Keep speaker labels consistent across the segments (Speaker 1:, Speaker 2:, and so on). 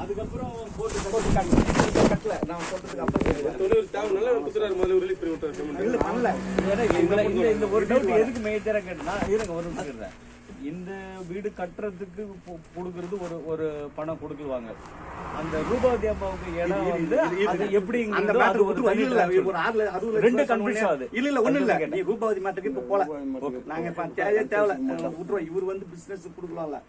Speaker 1: அதுக்கப்புறம் போட்டு கட்டல நான் சொல்றதுக்கு அப்புறம்
Speaker 2: நல்லா குத்துறாரு முதல்ல ரிலீஸ் பண்ணி விட்டாரு
Speaker 1: இல்ல பண்ணல. இந்த ஒரு டவுட் எதுக்கு மேஜரா கேட்டா இருங்க ஒரு நிமிஷம். இந்த வீடு கட்டுறதுக்கு கொடுக்கறது ஒரு பணம் கொடுக்குவாங்க. அந்த ரூபாவதி அம்மாவுக்கு இடம் வந்து அது எப்படி ரெண்டு கன்ஃபியூஷன் ஆகுது.
Speaker 3: இல்ல ஒண்ணு இல்ல நீ ரூபாவதி மாட்டுக்கு இப்ப போல நாங்க தேவையில்ல விட்டுருவோம். இவர் வந்து பிசினஸ் கொடுக்கலாம்ல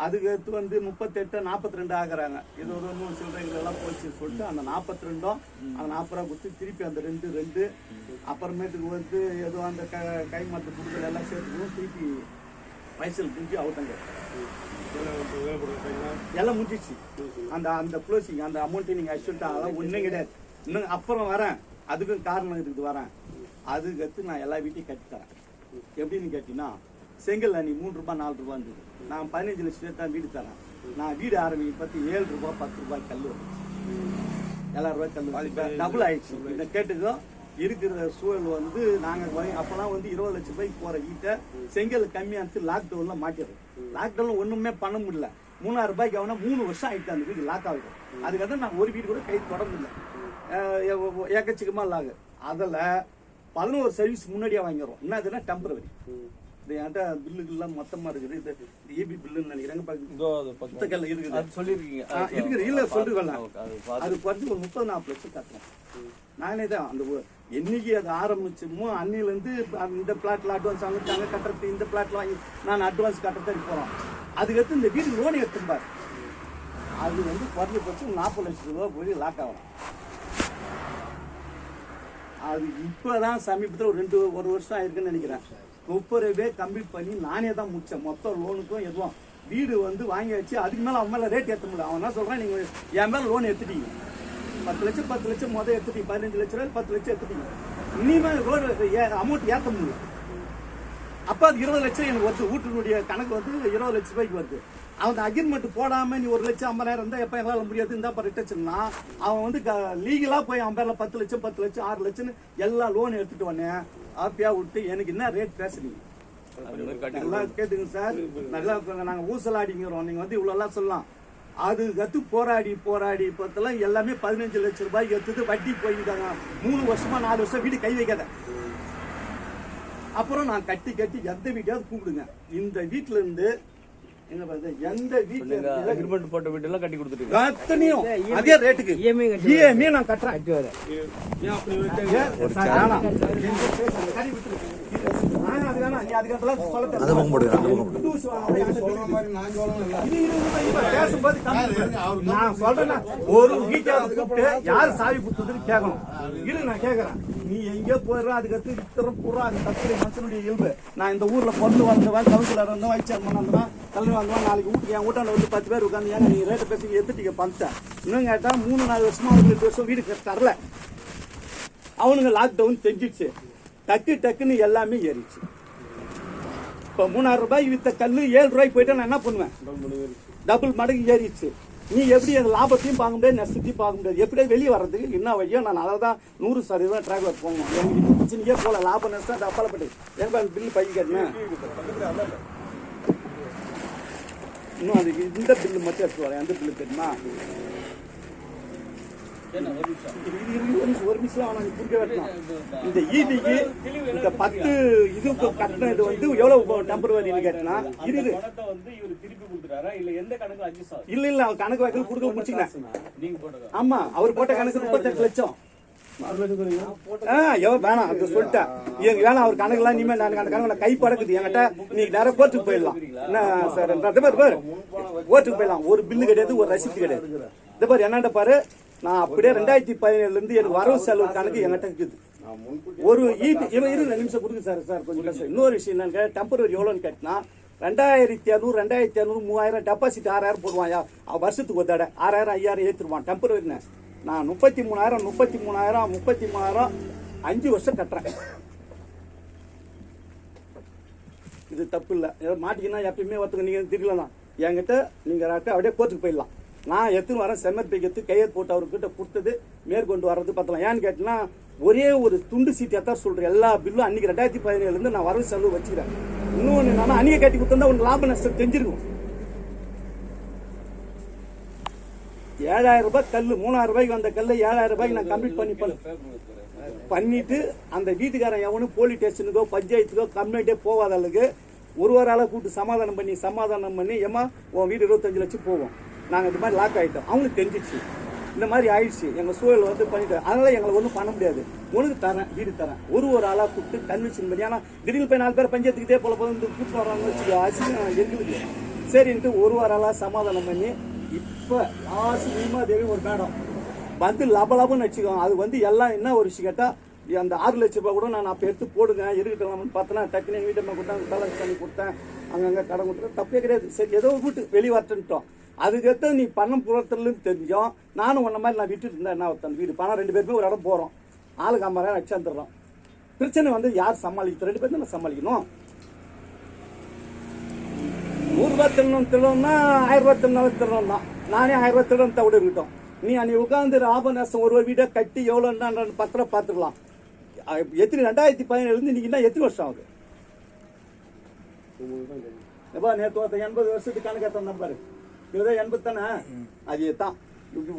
Speaker 3: அதுக்கு எடுத்து வந்து 38 42 ஆகுறாங்க. இது ஒரு 100 சில்லறைகள் எல்லாம் போச்சு சொல்லிட்டு அந்த 42 அந்த 40 ரூபா கொடுத்து திருப்பி அந்த ரெண்டு அப்புறமேட்டுக்கு வந்து ஏதோ அந்த கை மாட்டு கொடுக்கல எல்லாம் சேர்த்துக்கணும் திருப்பி பைசல் முடிஞ்சு அவுட்டாங்க எல்லாம் முடிஞ்சிச்சு. அந்த க்ளோசிங் அந்த அமௌண்ட்டை நீங்க சொல்லிட்டு அதெல்லாம் ஒன்றும் கிடையாது. இன்னும் அப்புறம் வரேன் அதுக்கும் காரணம் இருக்குது வரேன். அதுக்கு எடுத்து நான் எல்லா வீட்டையும் கட்டி தரேன். எப்படின்னு கேட்டீங்கன்னா செங்கல் நீ 3 ரூபாய் 4 ரூபாய் இருந்தது. நான் 15 லட்சம் தான் வீடு தரேன். நான் வீடு ஆரம்பிக்க பார்த்து 7 ரூபாய் 10 ரூபாய் கல் ரூபாய் கல் டபுள் ஆயிடுச்சு. இதை கேட்டுக்கோ இருக்கிற சூழல் வந்து நாங்கள் அப்போலாம் வந்து 20 லட்சம் ரூபாய்க்கு போகிற வீட்டை செங்கல் கம்மியாக லாக்டவுன்ல மாட்டிடுறோம். லாக்டவுன்ல ஒன்றுமே பண்ண முடியல. 3000 ரூபாய்க்கு ஆகுனா 3 வருஷம் ஆகிட்டு அந்த வீடு லாக் ஆகுது. அதுக்காக நான் ஒரு வீடு கூட கை தொட முடியல. ஏக்கச்சிக்கமாக லாகு. அதில் 11 சர்வீஸ் முன்னாடியே வாங்கிடுறோம். என்ன அதுனா டெம்பரவரி. இது என்கிட்ட பில்லுகள்லாம் மொத்தமாக இருக்குது. இது ஏபி பில்லுன்னு நினைக்கிறேங்க புத்தகல்ல இருக்குது
Speaker 1: சொல்லியிருக்கீங்க
Speaker 3: இருக்குது. இல்லை சொல்லிருக்கல அது குறைஞ்சி ஒரு 30-40 லட்சம் கட்டுறோம். நானே தான் அந்த என்னைக்கு அது ஆரம்பிச்சோமோ அன்னிலேருந்து இந்த பிளாட்ல அட்வான்ஸ் வாங்கிட்டாங்க கட்டுறது. இந்த பிளாட்ல வாங்கி நான் அட்வான்ஸ் கட்டுறதுக்கு போகிறோம். அதுக்கடுத்து இந்த வீடு லோன் எடுத்துப்பார். அது வந்து குறைஞ்சபட்சம் 40 லட்சம் ரூபா போய் லாக் ஆகலாம். அது இப்போதான் சமீபத்தில் ஒரு வருஷம் ஆயிருக்குன்னு நினைக்கிறேன். 30 ரூபாய் கம்ப்ளீட் பண்ணி நானே தான் முடிச்சேன். மொத்தம் லோனுக்கும் எதுவும் வீடு வந்து வாங்கி வச்சு அதுக்கு மேலே அவன் மேலே ரேட் ஏற்ற முடியல. அவன் என்ன சொல்கிறான், நீங்கள் என் மேலே லோன் எடுத்துட்டீங்க 10 லட்சம் முதல் எடுத்துட்டீங்க 15 லட்ச ரூபாய் 10 லட்சம் எடுத்துட்டீங்க. இனிமேல் லோன் அமௌண்ட் ஏற்ற முடியல. அப்போ அது 20 லட்சம் எனக்கு வருது. வீட்டினுடைய கணக்கு வந்து 20 லட்ச ரூபாய்க்கு வருது. அவன் அக்ரிமெண்ட் போடாமல் நீ 1 லட்சம் 50,000 இருந்தால் எப்போ எங்களால் முடியாது இருந்தால் ரிட்டர்ச்சுன்னா அவன் வந்து லீகலாக போய் அவன் பேரில் 10 லட்சம் 6 லட்சம்னு எல்லா லோன் எடுத்துட்டு வந்தேன். ஆப்பியா விட்டு எனக்கு என்ன ரேட் பேசுறீங்க நல்லா கேட்டுங்க சார். நல்லா நாங்கள் ஊசலாடிங்கிறோம். நீங்கள் வந்து இவ்வளோலாம் சொல்லலாம். அது கற்று போராடி பார்த்தெல்லாம் எல்லாமே 15 லட்சம் ரூபாய்க்கு எடுத்துட்டு வட்டி போயிருக்காங்க. 3 வருஷமா 4 வருஷம் வீடு கை வைக்காத. அப்புறம் நான் கட்டி எந்த வீட்டையாவது கூப்பிடுங்க. இந்த வீட்டுல இருந்து எந்த வீட்டுல
Speaker 1: அக்ரிமெண்ட் போட்ட வீட்டெல்லாம் கட்டி கொடுத்துட்டு
Speaker 3: அத்தனையும் அதே ரேட்டுக்கு இஎம்ஐ நான் கட்டுறேன். ஒரு வீட்டாவது கூப்பிட்டு யாரு சாவி கொடுத்ததுன்னு கேட்கணும். இரு நான் கேட்கறேன். நீ எங்கே போயிடுற அதுக்கு இத்தரம் பூரா அது தத்துடைய மனுஷனுடைய இயல்பு. நான் இந்த ஊர்ல பொண்ணு வளர்ந்தவன் கவுன்சிலர் இருந்தோம் வைஸ் சேர்மன் இருந்தவன் கல்வி வந்தவன். நாளைக்கு வீட்டுக்கு என் வீட்டாண்ட வந்து 10 பேர் உட்காந்து ஏங்க நீங்க ரேட்டை பேசி எடுத்துட்டீங்க பணத்தை. இன்னும் கேட்டா 3-4 வருஷமா 8 வருஷம் வீடு தரல. அவனுங்க லாக்டவுன் தெரிஞ்சிடுச்சு. டக்குன்னு எல்லாமே ஏறிச்சு. இப்போ 3000 ரூபாய் வித்த கல்லு 7 ரூபாய்க்கு போயிட்டா நான் என்ன பண்ணுவேன்? டபுள் மடங்கு ஏறிச்சு. நீ எப்படி அந்த லாபத்தையும் பார்க்க முடியாது நஷ்டத்தையும் பார்க்க முடியாது. எப்படியே வெளியே வர்றதுக்கு என்ன வழியோ நான் அதை தான் 100% டிராவலர் போகணும். எனக்கு இந்த பிரச்சனையே போல லாபம் நஷ்டம் டப்பாலப்பட்டு எனக்கு அந்த பில்லு பையன் கேட்டேன். இன்னும் அதுக்கு இந்த பில்லு மட்டும் எடுத்து வரேன். எந்த பில்லு தெரியுமா? ஒரு நிமிஷம் அவனை புரிக்க வைக்கலாம். இந்த ஈபிக்கு இந்த 10 இதுக்கு கட்டின இது வந்து எவ்வளவு டெம்பரவரின்னு கேட்டா இருக்குது. இல்ல அவர் கணக்கு வைக்கல கொடுக்க முடிச்சுக்கிறேன். ஆமா அவர் போட்ட கணக்கு 38 லட்சம். வேணாம் அது சொல்லிட்டேன். வேணாம் அவர் கணக்கு எல்லாம் இனிமேல் நான் அந்த கணக்கு கை படக்குது என்கிட்ட. நீங்க நேரம் கோர்ட்டுக்கு போயிடலாம். என்ன சார் கோர்ட்டுக்கு போயிடலாம். ஒரு பில்லு கிடையாது, ஒரு ரசீது கிடையாது. இந்த பாரு என்னண்ட பாரு, நான் அப்படியே 2017 இருந்து எனக்கு வரவு செலவு கணக்கு என்கிட்ட இருக்குது. ஒரு இவன் நிமிஷம் கொடுங்க சார் கொஞ்சம் பேச. இன்னொரு விஷயம் என்னன்னு டெம்பரரி எவ்வளோன்னு கேட்டினா 2200 3000 டெபாசிட் 6000 போடுவான். வருஷத்துக்கு ஒரு தடவை 6000 5000 ஏற்றுருவான் டெம்பரரின்னு. நான் 33,000 5 வருஷம் கட்டுறேன். இது தப்பு இல்லை. மாட்டிக்கினா எப்பயுமே ஒருத்தங்க நீங்க தெரியலாம் என்கிட்ட நீங்க அப்படியே கோர்ட்டுக்கு போயிடலாம். நான் எடுத்துன்னு வரேன் செம்மர்பிக்கு கையெழுத்து போட்டு அவர்கிட்ட கொடுத்தது மேற்கொண்டு வர்றது பார்த்தலாம். ஏன்னு கேட்டீங்கன்னா ஒரே ஒரு துண்டு சீட்டை தான் சொல்றேன். எல்லா பில்லும் அன்னைக்கு 2017 நான் வரவு செலவு வச்சுக்கிறேன். இன்னொன்று என்னன்னா அன்னைக்கு கட்டி கொடுத்தா உனக்கு லாப நஷ்டம் தெரிஞ்சிருக்கும். 7,000 ரூபாய் கல், 3,000 ரூபாய்க்கு வந்த கல்லை 7,000 ரூபாய்க்கு நான் கம்ப்ளீட் பண்ணிட்டு அந்த வீட்டுக்காரன் எவனும் போலீஸ் ஸ்டேஷனுக்கோ பஞ்சாயத்துக்கோ கம்ப்ளைண்டே போகாத அளவுக்கு ஒரு ஆளை கூப்பிட்டு சமாதானம் பண்ணி ஏமா உன் வீடு 25 லட்சம் போவோம், நாங்கள் இந்த மாதிரி லாக் ஆகிட்டோம். அவங்களுக்கு தெரிஞ்சிச்சு இந்த மாதிரி ஆயிடுச்சு, எங்கள் சூழல் வந்து பண்ணிட்டு, அதனால எங்களை ஒன்றும் பண்ண முடியாது, உனக்கு தரேன் வீடு தரேன். ஒரு ஆளாக கூப்பிட்டு கன்வின்ஷன் பண்ணி, ஆனால் திடீர்னு போய் 4 பேர் பஞ்சாயத்துக்கிட்டே போல போது கூப்பிட்டு வராங்கன்னு வச்சுக்கோ, அசிங்கம் எங்களுக்கு. சரின்ட்டு ஒரு ஆளாக சமாதானம் பண்ணி இப்போ லாஸ்ட் பீமாதேவி ஒரு மேடம் வந்து லபலபன்னு வச்சுக்கோங்க. அது வந்து எல்லாம் என்ன ஒரு விஷயம் கேட்டால், அந்த 6 லட்ச ரூபாய் கூட நான் அப்போ எடுத்து போடுங்க இருக்கட்டும்னு பார்த்தேன்னா டக்குனு எங்கள் வீட்டை கொடுத்தேன், பேலன்ஸ் பண்ணி கொடுத்தேன், அங்கங்கே கடன் கொடுத்தேன், தப்பே கிடையாது. சரி ஏதோ வீட்டு வெளியே வரட்டுன்ட்டோம். அதுக்கடுத்து நீ பணம் புறத்துலன்னு தெரிஞ்சோம். நானும் உன்ன மாதிரி நான் விட்டுட்டு இருந்தேன், என்ன ஒருத்தன் வீடு பணம் 2 பேருமே ஒரு இடம் போகிறோம், ஆளுக்கு 50,000 வச்சுருந்துடுறோம். பிரச்சனை வந்து யார் சமாளிக்கிறது? 2 பேர் தான் சமாளிக்கணும். 100 ரூபாய் திருடணும்னா 1000 ரூபாய் திருடணும் தான். நானே 1000 ரூபாய் திருடன் தவிட இருக்கட்டும். நீ அன்னைக்கு உட்காந்து ஆபநேசம் ஒரு வீடை கட்டி எவ்வளோன்னு பத்திரம் பார்த்துக்கலாம். எத்தனை 2017 இன்னைக்கு தான் எத்தனை வருஷம் ஆகுது? எப்பா நேற்று 80 வருஷத்துக்கு கணக்கு எத்தனை நம்பரு? இதுதான் 80 தானே? அதே தான்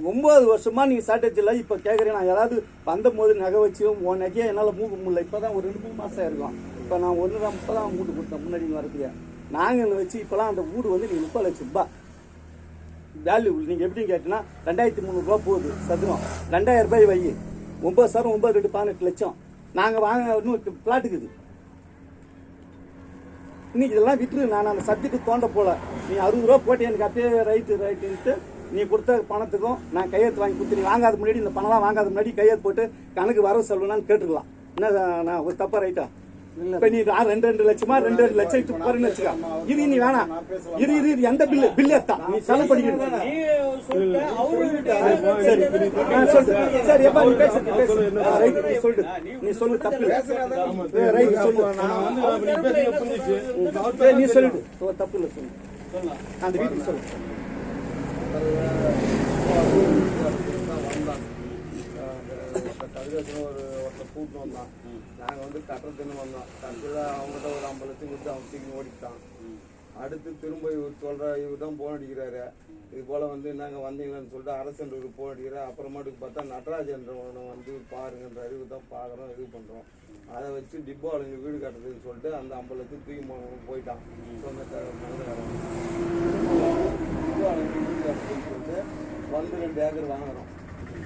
Speaker 3: 9 வருஷமா நீங்க சாட்டேஜில் இப்போ கேட்குறேன். நான் யாராவது வந்தபோது நகை வச்சு உன் நகையை என்னால் மூக்க முடியல. இப்போ தான் ஒரு 2-3 மாதம் இருக்கும். இப்போ நான் 1 தான் மூட்டு கொடுத்தேன் முன்னாடி வரதுக்கு. நாங்கள் வச்சு இப்போலாம் அந்த வீடு வந்து நீங்கள் 30 லட்சம் ரூபாய் வேல்யூ. நீங்கள் எப்படின்னு கேட்டீங்கன்னா 2,300 ரூபா போகுது சதுரம். 2,000 ரூபாய் வை, 9 சாரம் 9 2 18 லட்சம். நாங்கள் வாங்க இன்னும் பிளாட்டுக்குது. இன்னைக்கு இதெல்லாம் விட்டுரு. நான் அந்த சப்ஜெக்ட் தோண்ட போல. நீ 60 ரூபா போட்டு எனக்கு அப்படியே ரைட்டுன்ட்டு நீ கொடுத்த பணத்துக்கும் நான் கையெழுத்து வாங்கி கொடுத்து, நீ வாங்காத முன்னாடி இந்த பணம்லாம் வாங்காத முன்னாடி கையெழுத்து போட்டு கணக்கு வரவு செலவுனான்னு கேட்டுக்கலாம். என்ன நான் ஒரு தப்பா ரைட்டா? இப்ப நீ 2 லட்சமா 2 லட்சம் போறேன்னு வச்சுக்கா. இது நீ வேணாம். இது எந்த பில்லு எத்தான் நீ செலவு பண்ணிக்கிட்டு. சரி எப்ப நீ பேசு சொல்லு, நீ சொல்லு தப்பு ரைட் சொல்லு, நீ சொல்லிடு தப்பு இல்லை சொல்லு. அந்த வீட்டுக்கு சொல்லு.
Speaker 2: ஒருத்தர் கூப்பிட்டு வந்தான். நாங்கள் வந்து கட்டுறதுன்னு வந்தோம். கட்டுல அவங்ககிட்ட ஒரு 50 லட்சம் கொடுத்து அவன் தூக்கி ஓடிட்டான். அடுத்து திரும்ப இவர் சொல்கிற இவர் தான் போன் அடிக்கிறாரு. இது போல் வந்து நாங்கள் வந்தீங்களான்னு சொல்லிட்டு அரசன்றது போன் அடிக்கிறார். அப்புறமாட்டுக்கு பார்த்தா நடராஜன்றவனை வந்து பாருங்கன்ற அறிவு தான் பார்க்குறோம், இது பண்ணுறோம். அதை வச்சு டிப்போ ஆளுங்க வீடு கட்டுறதுன்னு சொல்லிட்டு அந்த 50 லட்சம் தூக்கி போயிட்டான். சொந்தக்காரன் டிப்போ ஆளுங்க வீடு கட்டுறதுன்னு சொல்லிட்டு வந்து 2 ஏக்கர் வாங்குறோம்.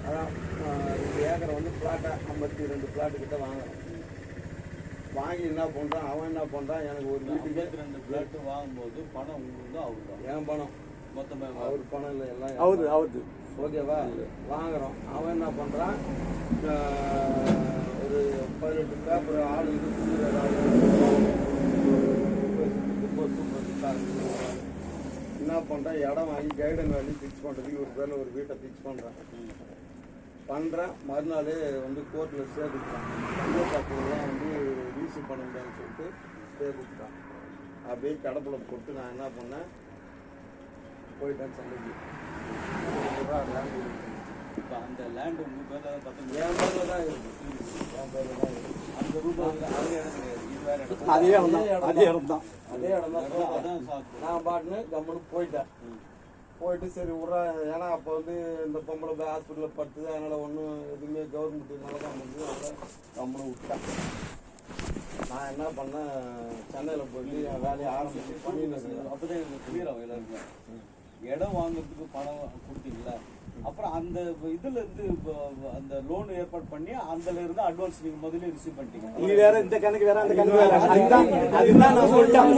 Speaker 2: அதான் 2 ஏக்கரை வந்து பிளாட்டாக 52 பிளாட்டு கிட்ட வாங்குறோம். வாங்கி என்ன பண்ணுறான், அவன் என்ன பண்ணுறான், எனக்கு ஒரு வீட்டுக்கு
Speaker 1: 2 பிளாட்டு வாங்கும்போது பணம் உங்களுக்கு தான் அவரு தான்.
Speaker 2: என் பணம்
Speaker 1: மொத்தமாக
Speaker 2: அவர் பணம் இல்லை, எல்லாம்
Speaker 3: அவரு
Speaker 2: ஓகேவா? வாங்குறோம். அவன் என்ன பண்ணுறான், ஒரு 18 பேப்பர் ஆள் இது என்ன பண்ணுறான், இடம் வாங்கி கைடன் வேலி ஃபிக்ஸ் பண்ணுறதுக்கு ஒரு பேரில் ஒரு வீட்டை ஃபிக்ஸ் பண்ணுறேன். மறுநாள் வந்து கோர்ட்டில் ஸ்டே கொடுத்தான். பஞ்சாயத்துலாம் வந்து ரிசீவ் பண்ண முடியாதுன்னு சொல்லிட்டு ஸ்டே கொடுத்தான். அப்படியே கடப்புல போட்டு நான் என்ன பண்ணேன், போயிட்டேன் சந்தைக்கு.
Speaker 1: இப்போ அந்த லேண்டு உங்கள் பேரில்
Speaker 2: என் பேரில் தான் இருக்குது. என் பேரில் தான் இருக்குது.
Speaker 1: அந்த ரூபாய் அதே இடம் கிடையாது, இது வேறு இடம்.
Speaker 3: அதே இடம் தான்.
Speaker 2: அதே இடம் தான். நான் பாட்டுன்னு கம்முன்னு போயிட்டேன். போயிட்டு சரி விட்றா, ஏன்னா அப்போ வந்து இந்த பொம்பளை போய் ஹாஸ்பிட்டலில் படுத்துது. அதனால் ஒன்றும் எதுவுமே கவர்மெண்ட்டுனால தான் முடிஞ்சு அதனால் கம்முன்னு விட்டேன். நான் என்ன பண்ணேன், சென்னையில் போயிட்டு என் வேலையை ஆரம்பிச்சு பண்ணிட்டு
Speaker 1: அப்போ தான் எனக்கு கிளியர் ஆகும் எல்லாருக்கும். இடம் வாங்குறதுக்கு பணம் கொடுத்தீங்களா, அப்புறம் அந்த இதுல இருந்து அந்த லோன் ஏற்பாடு பண்ணி அதுல இருந்து அட்வான்ஸ் நீங்க முதல்ல ரிசீவ் பண்ணிட்டீங்க.
Speaker 3: இது வேற, இந்த கணக்கு வேற, அந்த கணக்கு வேற. அதுதான் நான் சொல்லிட்டேன்.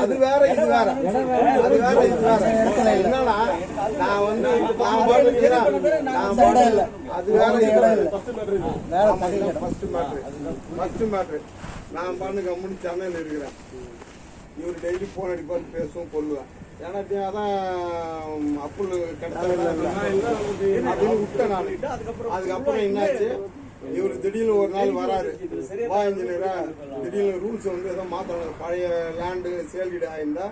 Speaker 2: அது வேற இது வேற, அது வேற இது வேற. என்னன்னா நான் வந்து நான் பாடுறேன், அது வேற இது வேற. ஃபர்ஸ்ட் மேட்ரு நான் பண்ணு கம்முன்னு சென்னையில் இருக்கிறேன். இவர் டெய்லி போன் அடிப்பான்னு பேசுவோம், கொல்லுவேன். எனக்கு அதான் அப்புள் அப்படின்னு விட்டேன் நான். அதுக்கப்புறம் என்னாச்சு, இவர் திடீர்னு ஒரு நாள் வராரு, வா இன்ஜினியரா, திடீர்னு ரூல்ஸ் வந்து ஏதோ மாற்றணும், பழைய லேண்டு சேல்டிடு ஆயிருந்தா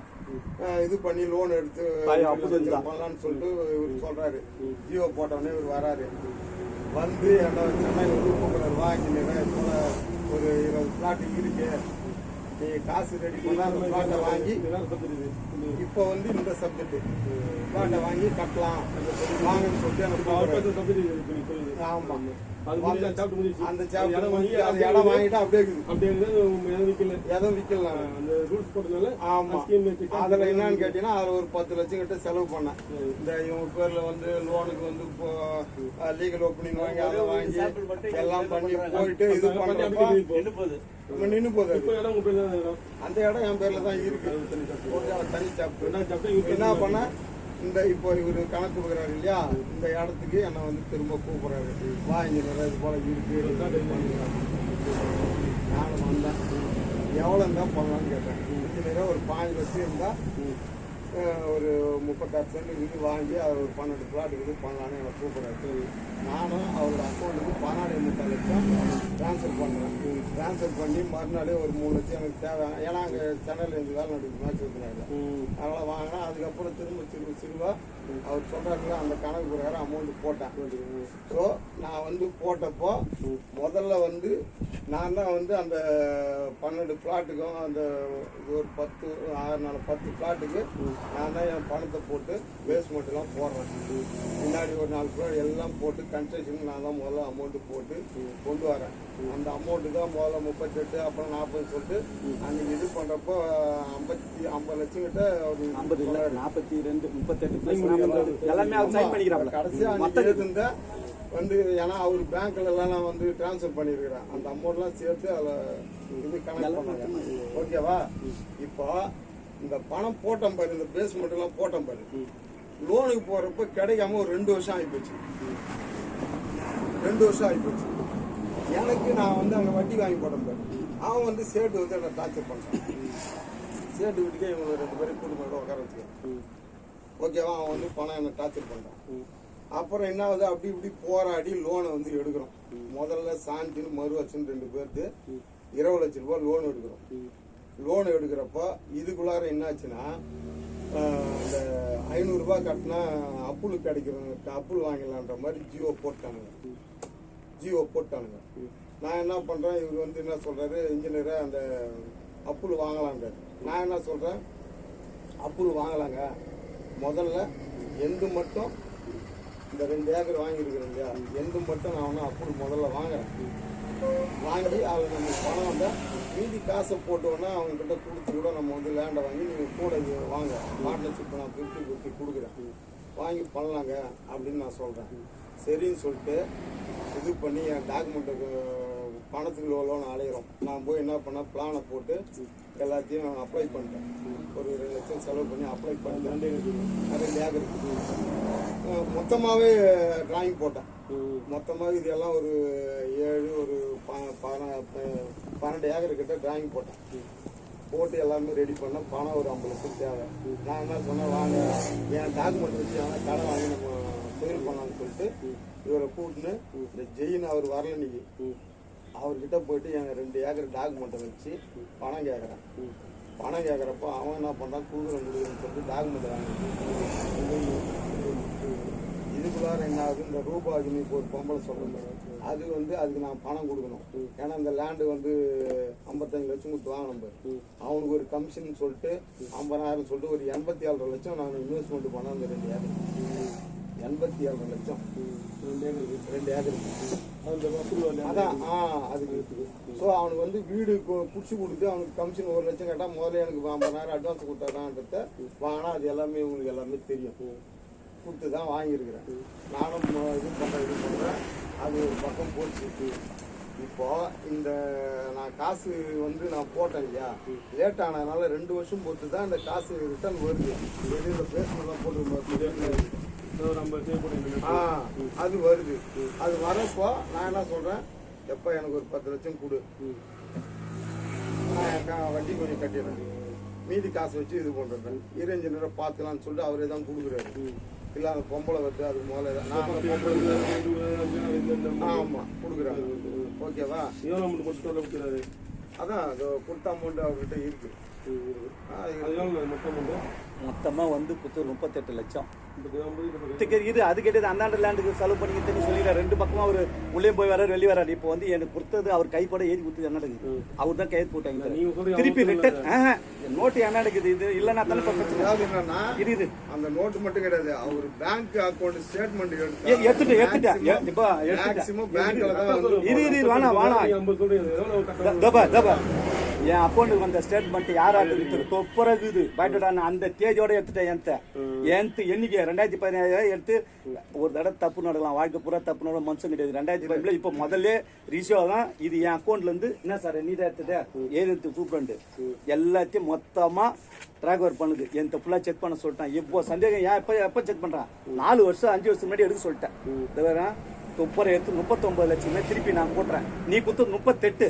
Speaker 2: இது பண்ணி லோன் எடுத்து பண்ணலான்னு சொல்லிட்டு இவர் சொல்றாரு. ஜியோ போட்டோடனே இவர் வராரு. வந்து என்ன சென்னையில் வந்து கூப்பிடுறாரு, வா இன்ஜினியரா, இது போல ஒரு 20 பிளாட் இருக்கு, நீ காசு ரெடி பண்ணா அந்த பிளாட்டை வாங்கி இப்போ வந்து இந்த சப்ஜெக்ட் பிளாட்டை வாங்கி கட்டலாம் வாங்கன்னு சொல்லிட்டு எனக்கு ஆமா அந்த சாப்டர் முடிஞ்சு அந்த இடம் வாங்கிட்டா அப்படியே இருக்குது எதுவும் விற்கல ஆமா அதுல என்னன்னு கேட்டீங்கன்னா அதுல ஒரு 10 லட்சம் கிட்ட செலவு பண்ணேன் இந்த இவங்க பேர்ல வந்து லோனுக்கு வந்து இப்போ லீகல் ஓப்பனிங் வாங்கி அதை வாங்கி எல்லாம் பண்ணி போயிட்டு இது பண்றப்ப நின்று போகுது அந்த இடம் என் பேர்ல தான் இருக்கு தனி சாப்பிட்டு என்ன பண்ண இந்த இப்போ இவரு கணக்கு கொடுக்குறாரு இல்லையா இந்த இடத்துக்கு என்னை வந்து திரும்ப கூப்பிடுறாரு வா இன்ஜினியர் இது போல இருக்கு நானும் வந்தேன் எவ்வளோ இருந்தால் பண்ணலான்னு கேட்டேன் இன்ஜினியராக ஒரு 5 லட்சம் இருந்தால் ஒரு 36 சென்ட் இது வாங்கி அவர் ஒரு 12 பிளாட் இது பண்ணலான்னு என்னை கூப்பிட்றாரு நானும் அவரோட அக்கௌண்ட்டுக்கு 14 லட்சம் ட்ரான்ஸ்ஃபர் பண்ணுறேன் ட்ரான்ஸ்ஃபர் பண்ணி மறுநாளே ஒரு 3 லட்சம் எனக்கு தேவை ஏன்னா அங்கே சென்னையில் இருந்து வேலை நடக்குது மேட்ச் இருக்கிறாங்க அதனால் வாங்கினேன் அதுக்கப்புறம் திரும்ப சிறுவாக அவர் சொல்கிறாருல அந்த கணக்கு பிரகாரம் அமௌண்ட் போட்டேன் ஸோ நான் வந்து போட்டப்போ முதல்ல வந்து நான் தான் வந்து அந்த 12 பிளாட்டுக்கும் அந்த ஒரு 10 பிளாட்டுக்கு நான் தான் என் பணத்தை போட்டு பேஸ்மெண்ட்லாம் போடுறேன் முன்னாடி ஒரு 4 பிளாட் எல்லாம் போட்டு கன்ஸ்ட்ரக்ஷன் நான் தான் முதல்ல அமௌண்ட்டு போட்டு கொண்டு வரேன் அந்த அமௌண்ட்டு தான் முதல்ல 38 அப்புறம் 40 சொல்லிட்டு அன்னைக்கு இது பண்ணுறப்போ 50 லட்சம் கிட்ட ஒரு
Speaker 3: 42 38 எல்லாமே அவர் சைன் பண்ணிக்கிறாங்க
Speaker 2: கடைசியாக வந்து ஏன்னா அவர் பேங்க்ல எல்லாம் நான் வந்து டிரான்ஸ்ஃபர் பண்ணியிருக்கிறேன் அந்த அமௌண்ட்லாம் சேர்த்து அதில் இது கனெக்ட் பண்ணாங்க ஓகேவா இப்போ இந்த பணம் போட்டோம் பாரு இந்த பேஸ்மெண்ட் எல்லாம் போட்டோம் பாரு லோனுக்கு போறப்ப கிடைக்காம ஒரு 2 வருஷம் ஆகிப்போச்சு 2 வருஷம் ஆகிப்போச்சு எனக்கு நான் வந்து அங்கே வட்டி வாங்கி போட்டேன் பாரு அவன் வந்து சேட்டு வந்து என்னை டார்ச்சர் பண்ணுறான் சேட்டு வீட்டுக்கே இவங்க 2 பேரும் கூட்டு உட்கார வச்சுக்கேன் ஓகேவா அவன் வந்து பணம் என்னை டார்ச்சர் பண்ணுறான் அப்புறம் என்ன ஆகுது அப்படி இப்படி போராடி லோனை வந்து எடுக்கிறோம் முதல்ல சாந்தின்னு மறுவச்சுன்னு 2 பேருக்கு 20 லட்சம் ரூபாய் லோன் எடுக்கிறோம் லோன் எடுக்கிறப்போ இதுக்குள்ளார என்னாச்சுன்னா இந்த 500 ரூபாய் கட்டினா அப்புள் கிடைக்கிறோம் அப்புள் வாங்கிடலான்ற மாதிரி ஜியோ போட்டானுங்க நான் என்ன பண்ணுறேன் இவர் வந்து என்ன சொல்கிறாரு இன்ஜினியரை அந்த அப்புள் வாங்கலான்றாரு நான் என்ன சொல்கிறேன் அப்புள் வாங்கலாங்க முதல்ல எந்த மட்டும் இந்த 2 ஏக்கர் வாங்கியிருக்கிறேன் இல்லையா எந்த மட்டும் நான் ஒன்றும் அப்புள் முதல்ல வாங்குறேன் வாங்கி அதில் நம்ம பணம் வந்தால் மீதி காசை போட்டோன்னா அவங்ககிட்ட கொடுத்து கூட நம்ம வந்து லேண்டை வாங்கி நீங்கள் கூட வாங்க பார்ட்னர்ஷிப் நான் 50-50 கொடுக்குறேன் வாங்கி பண்ணலாங்க அப்படின்னு நான் சொல்கிறேன் சரின்னு சொல்லிட்டு இது பண்ணி என் டாக்குமெண்ட்டுக்கு பணத்துக்கு லோன் அலையிறோம் நான் போய் என்ன பண்ணேன் பிளானை போட்டு எல்லாத்தையும் அப்ளை பண்ணிட்டேன் ஒரு 2 லட்சம் செலவு பண்ணி அப்ளை பண்ணிட்டேன் 2 ஏக்கருக்கு மொத்தமாகவே டிராயிங் போட்டேன் மொத்தமாக இது எல்லாம் ஒரு 7 ஒரு 12 ஏக்கர் கிட்ட டிராயிங் போட்டேன் போட்டு எல்லாமே ரெடி பண்ண பணம் ஒரு 50 லட்சம் தேவை நான் என்ன சொன்னேன் வாங்க என் டாக்குமெண்ட் வச்சு ஆனால் கடை வாங்கி நம்ம தொழில் பண்ணலாம்னு சொல்லிட்டு இவரை கூட்டின்னு இந்த ஜெயின் அவர் வரல இன்னைக்கு அவர்கிட்ட போயிட்டு என் 2 ஏக்கர் டாக்குமெண்ட்டை வச்சு பணம் கேட்குறேன் பணம் கேட்குறப்போ அவன் என்ன பண்ணுறான் கொடுக்குறேன்னு சொல்லிட்டு டாக்குமெண்ட் வாங்கி இதுக்குள்ளார என்ன ஆகுது இந்த ரூபாய்க்கு இப்போ ஒரு பொம்பளை சொல்கிறேன் அது வந்து அதுக்கு நான் பணம் கொடுக்கணும் ஏன்னா இந்த லேண்டு வந்து 55 லட்சம் கொடுத்து வாங்கணும் பாரு அவனுக்கு ஒரு கமிஷன் சொல்லிட்டு 50,000 சொல்லிட்டு ஒரு 87 லட்சம் நான் இன்வெஸ்ட்மெண்ட் பண்ணேன் அந்த 2 ஏக்கர் 87 லட்சம் 2 ஏக்கருக்கு அதான் அதுக்கு ஸோ அவனுக்கு வந்து வீடு பிடிச்சி கொடுத்து அவனுக்கு கமிஷன் 1 லட்சம் கேட்டால் முதல்ல எனக்கு 50,000 அட்வான்ஸ் கொடுத்தாடான்றத வாங்கினா அது எல்லாமே உங்களுக்கு எல்லாமே தெரியும் கொடுத்து தான் வாங்கியிருக்கிறேன் நானும் இது பண்ணுறேன் அது ஒரு பக்கம் போச்சு இப்போ இந்த நான் காசு வந்து நான் போட்டேன் இல்லையா லேட் ஆனதுனால 2 வருஷம் பொறுத்து தான் இந்த காசு ரிட்டர்ன் வருது வெளியில் பேசணும்லாம் போட்டு அது வருது அது வரப்போ நான் என்ன சொல்கிறேன் எப்போ எனக்கு ஒரு 10 லட்சம் கொடு நான் வட்டி கொஞ்சம் கட்டிடுறேன் மீதி காசு வச்சு இது பண்ணுறேன் இன்ஜினியரை பார்த்துக்கலான்னு சொல்லிட்டு அவரே தான் கொடுக்குறாரு இல்லை அந்த பொம்பளை வந்து அதுக்கு முதல்ல நான் ஆமாம் கொடுக்குறாங்க ஓகேவா அதான் அது கொடுத்த அமௌண்ட் அவர்கிட்ட இருக்கு
Speaker 3: மொத்தமாக வந்து 38 லட்சம் இது அது கேட்டது அந்தாண்ட லேண்டுக்கு செலவு பண்ணிக்கிட்டு சொல்லிடுறாரு. 2 பக்கமா அவர் உள்ளே போய் வராரு வெளியே வராரு. இப்போ வந்து எனக்கு கொடுத்தது அவர் கைப்பட ஏறி கொடுத்தது என்ன நடக்குது, அவர் தான் கையெழுத்து போட்டாங்க. திருப்பி ரிட்டர்ன் நோட்டு என்ன நடக்குது, இது இல்லைன்னா தானே
Speaker 2: என்னன்னா
Speaker 3: இது
Speaker 2: அந்த நோட்டு மட்டும் கிடையாது, அவர் பேங்க் அக்கௌண்ட் ஸ்டேட்மெண்ட்
Speaker 3: எடுத்துட்டேன். இப்போ
Speaker 2: மேக்ஸிமம் பேங்க்ல தான்
Speaker 3: இது என் அக்கௌண்ட்டுக்கு வந்த ஸ்டேட்மெண்ட் யாராட்டு வித்து தொப்பரகுது பயப்படான அந்த தேதியோட எடுத்துட்டேன். எண்ணிக்கை 2017 எடுத்து ஒரு தடவை தப்பு நடக்கலாம், வாழ்க்கை பூரா தப்பு நட மனுஷன் கிடையாது. 2017 இப்போ முதல்ல ரிஷோ தான் இது என் அக்கௌண்ட்ல இருந்து என்ன சார் நீ தான் எடுத்துட்ட ஏது சூப்பரண்டு எல்லாத்தையும் மொத்தமா டிராக் பண்ணுது. என் ஃபுல்லா செக் பண்ண சொல்லிட்டேன். இப்போ சந்தேகம் ஏன் எப்ப செக் பண்றான் 4 வருஷம் 5 வருஷம் முன்னாடி எடுக்க சொல்லிட்டேன். இது வேற தொப்பரை எடுத்து 39 லட்சமே திருப்பி நான் போட்டுறேன். நீ கொடுத்து 38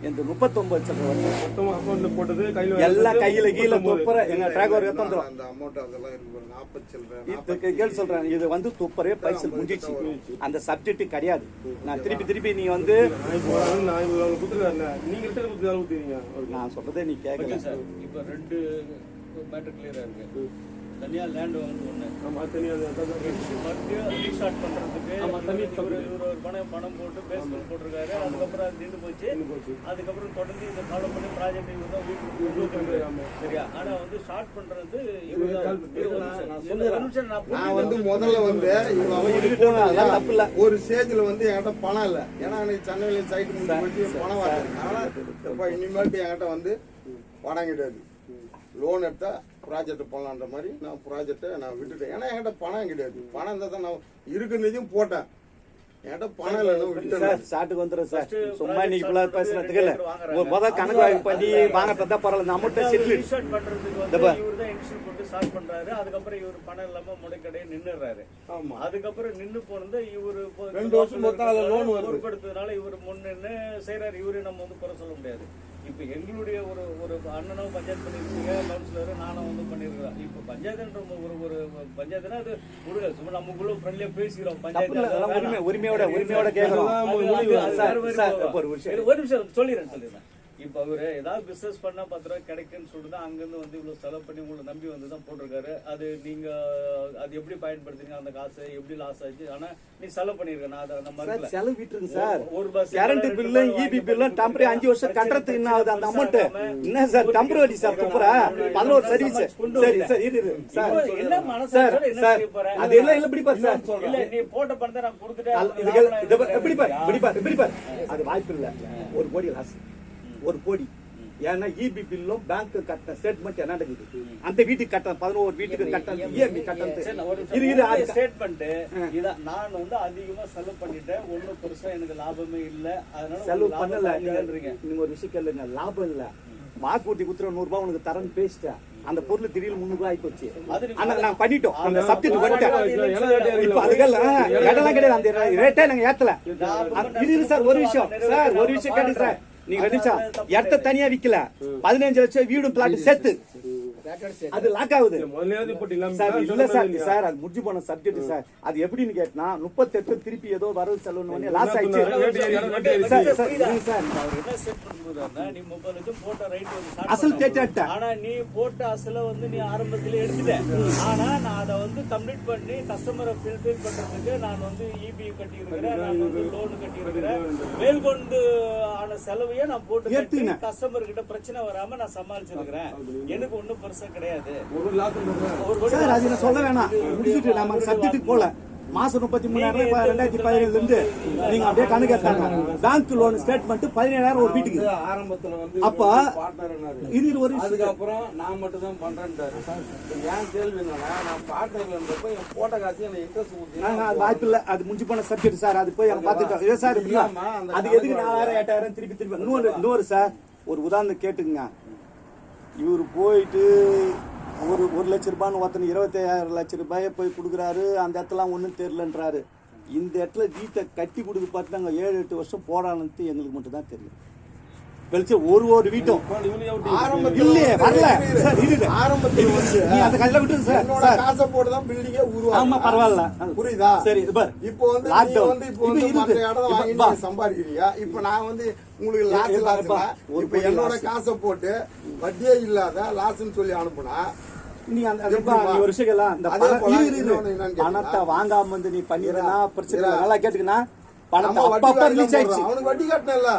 Speaker 3: இந்த 39 லட்சம்
Speaker 4: போட்டது
Speaker 3: எல்லாம் கையில கீழே தொப்பரை எங்க டிராகர் எடுத்துறோம்.
Speaker 2: அந்த அமௌண்ட் அதெல்லாம் இருக்கு 40
Speaker 3: கேள் சொல்றேன். இது வந்து தொப்பரே பைசல் முடிஞ்சிச்சு. அந்த சப்ஜெக்ட் கிடையாது. நான் திருப்பி நீ வந்து நான் சொல்றதே நீ கேட்கல.
Speaker 1: இப்ப 2 மேட்டர் கிளியரா இருக்கு. தனியா லேண்ட் வாங்குறது ஒண்ணு, மறுபடியும் ரீஸ்டார்ட் பண்றதுக்கு ஒரு பணம் போட்டு பேஸ்மெண்ட் போட்டிருக்காரு. அதுக்கப்புறம் அது நின்று போச்சு. அதுக்கப்புறம் தொடர்ந்து இந்த ஃபாலோ பண்ணி ப்ராஜெக்ட் இவர் தான் வீட்டுக்கு சரியா. ஆனா வந்து ஸ்டார்ட் பண்றது
Speaker 2: நான் வந்து முதல்ல வந்து ஒரு ஸ்டேஜ்ல வந்து என்கிட்ட பணம் இல்ல. ஏன்னா எனக்கு சென்னையில சைட்டு முடிச்சு பணம் வராது. இனிமேல்ட்டு என்கிட்ட வந்து பணம் கிடையாது. லோன் எடுத்தா ப்ராஜெக்ட் பண்ணலான்ற மாதிரி நான் ப்ராஜெக்டை நான் விட்டுட்டேன். ஏன்னா என்கிட்ட பணம் கிடையாது. பணம் இருந்தால் தான் நான் இருக்குன்னதையும் போட்டேன். என்கிட்ட பணம் இல்லைன்னு விட்டுட்டேன்.
Speaker 3: ஸ்டார்ட்டுக்கு வந்துடும் சார். சும்மா நீ இவ்வளோ பேசுறதுக்கு இல்லை. முதல் கணக்கு வாங்கி பண்ணி வாங்கறதா பரவாயில்ல. நம்மகிட்ட
Speaker 1: ரீஸ்டார்ட் பண்றதுக்கு வந்து இவர் தான் இன்ஸ்டியூட் போட்டு ஸ்டார்ட் பண்றாரு. அதுக்கப்புறம் இவர் பணம் இல்லாம முடைக்கடையே நின்னுறாரு.
Speaker 2: ஆமா,
Speaker 1: அதுக்கப்புறம் நின்னு போனது இவரு
Speaker 2: 2 வருஷம் லோன்
Speaker 1: பொறுப்படுத்ததுனால இவர் முன்னு செய்யறாரு. இவரு நம்ம வந்து குறை சொல்ல முடியாது. இப்ப எங்களுடைய ஒரு அண்ணனும் பஞ்சாயத்து பண்ணிருக்கீங்க, கவுன்சிலர் நானும் வந்து பண்ணிருக்கிறோம். இப்ப பஞ்சாயத்துன்ற ஒரு பஞ்சாயத்துனா அது விடுங்க, சும்மா நமக்குள்ள ஃப்ரெண்ட்லியா பேசிக்கிறோம். பஞ்சாயத்து
Speaker 3: உரிமையோட கேட்கறோம்.
Speaker 1: ஒரு நிமிஷம் சொல்லிடுறேன். இப்ப அவரு ஏதாவது பிசினஸ் பண்ணா 10 ரூபாய் கிடைக்குன்னு சொல்லிட்டு அங்கிருந்து வந்து இவ்வளவு செலவு பண்ணி உங்களை நம்பி வந்து தான் போட்டிருக்காரு. அது நீங்க அது எப்படி பயன்படுத்துறீங்க, அந்த காசு எப்படி லாஸ் ஆச்சு, ஆனா நீ செலவு பண்ணிருக்க. நான் அதை நம்ம
Speaker 3: செலவு விட்டுருங்க சார். ஒரு bus current bill EB bill temporary 5 வருஷம் கட்டுறதுக்கு என்ன ஆகுது அந்த அமௌண்ட் என்ன சார்? டெம்பரரி சார் துப்புறா 11 சர்வீஸ். சரி சார் இரு சார்
Speaker 1: என்ன மனசு என்ன செய்ய போற
Speaker 3: அது எல்லாம் இல்ல. இப்படி பாரு சார்,
Speaker 1: இல்ல நீ போட்ட பணத்தை நான் கொடுத்துட்டேன்.
Speaker 3: எப்படி பாரு அது வாய்ப்பு இல்ல. 1 கோடி லாஸ், 1 கோடி. ஏன்னா இபி பில்லும் பேங்க் கட்ட ஸ்டேட்மெண்ட் என்ன நடக்குது, அந்த வீட்டுக்கு கட்ட 11 வீட்டுக்கு கட்ட இஎம்ஐ கட்டது
Speaker 1: ஸ்டேட்மெண்ட் இதான். நான் வந்து அதிகமா செலவு பண்ணிட்டேன், ஒண்ணும் பெருசா எனக்கு லாபமே இல்ல. அதனால
Speaker 3: செலவு பண்ணல. நீங்க ஒரு விஷயம் கேளுங்க, லாபம் இல்ல. வாக்குறுதி குத்துற 100 ரூபாய் உனக்கு தரேன்னு பேசிட்டேன். அந்த பொருள் திடீர்னு 300 ரூபாய் போச்சு. நாங்க பண்ணிட்டோம், அந்த சப்ஜெக்ட் பண்ணிட்டேன். இப்ப அதுக்கெல்லாம் இடம்லாம் கிடையாது. அந்த ரேட்டே நாங்க ஏத்தல. இது சார் ஒரு விஷயம் சார், ஒரு விஷயம் கேட்டு சார். நீங்க 2 நிமிஷம் இடத்த தனியா விக்கல, 15 லட்சம் வீடும் பிளாட் சேர்த்து அது லாக் ஆகுது சார். இல்ல சார் சார் அது முடிஞ்சு போன சப்ஜெக்ட் சார். அது எப்படின்னு கேட்டா 38 திருப்பி ஏதோ வரவு செலவு லாஸ் ஆயிடுச்சு அசல் கேட்ட.
Speaker 1: ஆனா நீ போட்ட அசல வந்து நீ ஆரம்பத்திலே எடுத்துட்ட. ஆனா நான் அதை வந்து கம்ப்ளீட் பண்ணி கஸ்டமரை ஃபில்ஃபில் பண்றதுக்கு நான் வந்து இபி கட்டி இருக்கிறேன், நான் வந்து லோன் கட்டி இருக்கிறேன். மேல்கொண்டு ஆன செலவையே நான் போட்டு கஸ்டமர் கிட்ட பிரச்சனை வராம நான் சமாளிச்சிருக்கிறேன். எனக்கு ஒண்ணும் கிடையாது.
Speaker 3: சொல்ல வேணாம், முடிச்சுட்டு நம்ம சப்ஜெக்ட் போல மாசம் 33,000 2017 இருந்து நீங்க அப்படியே கணக்கு எடுத்தாங்க. பேங்க் லோன் ஸ்டேட்மெண்ட் 17,000 ஒரு வீட்டுக்கு
Speaker 2: ஆரம்பத்துல வந்து.
Speaker 3: அப்ப இது ஒரு
Speaker 2: அதுக்கப்புறம் நான் மட்டும் தான் பண்றேன்ட்டாரு. ஏன் கேள்வி என்னன்னா, நான் பார்ட்னர்ல இருந்தப்ப என் போட்ட காசு எனக்கு இன்ட்ரெஸ்ட் ஊத்தி
Speaker 3: வாய்ப்பு இல்ல. அது முடிஞ்சு போன சப்ஜெக்ட் சார். அது போய் பாத்துட்டோம் சார். அது எதுக்கு 4,000 8,000 திருப்பி இன்னொரு சார் ஒரு உதாரணம் கேட்டுங்க. இவரு போயிட்டு ஒரு லட்ச ரூபான்னு ஒருத்தனை 25,000 லட்சம் ரூபாயை போய் கொடுக்குறாரு. அந்த இடத்துல ஒன்றும் தெரியலன்றாரு. இந்த இடத்துல வீட்டை கட்டி கொடுத்து பார்த்து நாங்கள் 7-8 வருஷம் போடான்னு எங்களுக்கு மட்டும் தான் தெரியும். வெளிச்சம் ஒரு வீட்டும் இல்லையே வரல சார். இது ஆரம்பத்தில் அந்த கல்ல விட்டு சார்
Speaker 2: காசை போட்டு தான் பில்டிங்கே உருவாகும்.
Speaker 3: ஆமா பரவாயில்ல,
Speaker 2: புரியுதா?
Speaker 3: சரி
Speaker 2: இப்போ வந்து மற்ற இடம் வாங்கி சம்பாதிக்கிறீங்க. இப்போ நான் வந்து உங்களுக்கு லாஸ் இப்ப என்னோட காசை போட்டு வட்டியே இல்லாத லாஸ்ன்னு சொல்லி அனுப்புனா
Speaker 3: நீங்க அந்த ஒரு விஷயம் எல்லாம் இந்த
Speaker 2: அதே போல
Speaker 3: பணம் இரு,
Speaker 2: இன்னொன்னு என்னன்னு
Speaker 3: பணத்தை வாங்காம வந்து நீ பண்ணிடுறா பிரச்சனை இல்லை. நல்லா கேட்டுக்கனா பணத்தை
Speaker 2: நம்ம வட்டி
Speaker 3: அப்பப்ப ரிலீஸ்
Speaker 2: காசு
Speaker 3: ஆயிடுச்சு.
Speaker 2: அவனுக்கு வட்டி கட்டணும்ல.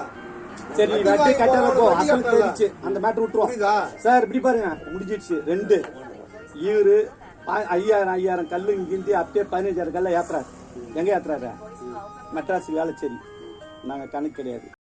Speaker 3: சரி
Speaker 2: வட்டி
Speaker 3: வட்டி
Speaker 2: வாங்கி
Speaker 3: கட்டறப்போ
Speaker 2: போறவனுக்கு வட்டி
Speaker 3: அசல்
Speaker 2: கட்டணும்ல.
Speaker 3: தெரிச்சு அந்த மேட்டர் விட்டுருவோம்
Speaker 2: புரியுதா?
Speaker 3: சார். இப்படி பாருங்க முடிஞ்சிடுச்சு. 2 இவரு 5000 கல்லு இங்கிருந்து அப்படியே 15000 கல்ல ஏத்துறாரு. எங்க ஏத்துறாரு? மெட்ராஸ் வேளச்சேரி. நாங்க கணக்கு கிடையாது.